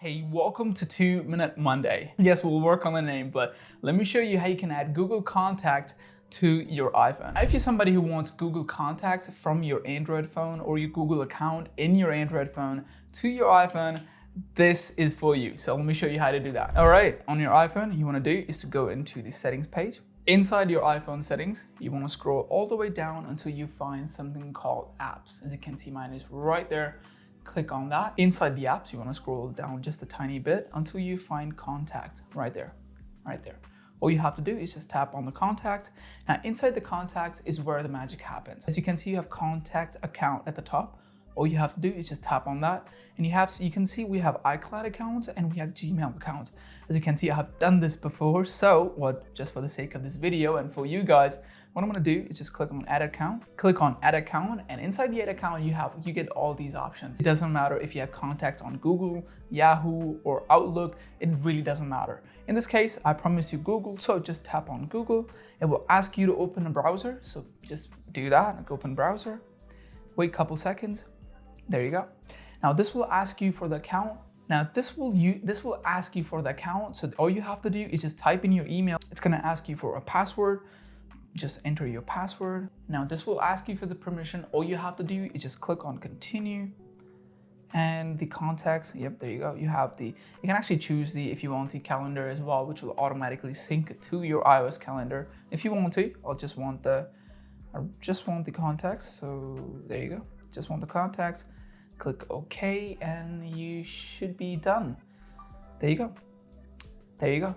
Hey, welcome to 2 Minute Monday. Yes, we'll work on the name, but let me show you how you can add Google Contact to your iPhone. If you're somebody who wants Google Contact from your Android phone or your Google account in your Android phone to your iPhone, this is for you. So let me show you how to do that. All right, on your iPhone, you want to do is to go into the settings page. Inside your iPhone settings, you want to scroll all the way down until you find something called apps. As you can see, mine is right there. Click on that. Inside the apps, you want to scroll down just a tiny bit until you find contact right there, right there. All you have to do is just tap on the contact. Now inside the contact is where the magic happens. As you can see, you have contact account at the top. All you have to do is just tap on that and you can see we have iCloud accounts and we have Gmail accounts. As you can see, I have done this before. So just for the sake of this video and for you guys, what I'm gonna do is just click on add account, and inside the add account, you get all these options. It doesn't matter if you have contacts on Google, Yahoo, or Outlook, it really doesn't matter. In this case, I promise you Google, so just tap on Google. It will ask you to open a browser, so just do that, open browser. Wait a couple seconds, there you go. Now this will ask you for the account. Now this will ask you for the account, so all you have to do is just type in your email. It's gonna ask you for a password. Just enter your password. Now this will ask you for the permission. All you have to do is just click on continue. And the contacts, yep, there you go. You can actually choose if you want the calendar as well, which will automatically sync to your iOS calendar. If you want to, I just want the contacts. So there you go. Just want the contacts. Click OK and you should be done. There you go. There you go.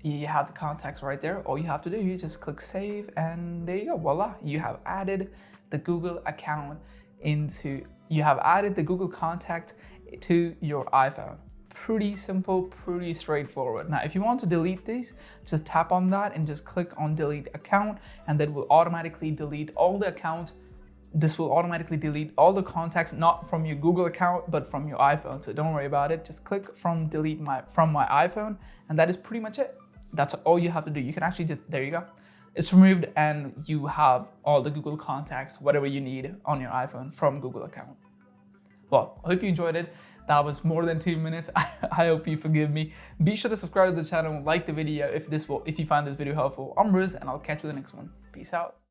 You have the contacts right there. All you have to do is just click save and there you go, voila. You have added the Google account you have added the Google Contact to your iPhone. Pretty simple, pretty straightforward. Now, if you want to delete these, just tap on that and just click on delete account and that will automatically delete all the accounts. This will automatically delete all the contacts, not from your Google account, but from your iPhone. So don't worry about it. Just click from delete from my iPhone and that is pretty much it. That's all you have to do. You can actually just, there you go. It's removed and you have all the Google contacts, whatever you need on your iPhone from Google account. Well, I hope you enjoyed it. That was more than 2 minutes. I hope you forgive me. Be sure to subscribe to the channel, like the video if you find this video helpful. I'm Riz and I'll catch you in the next one. Peace out.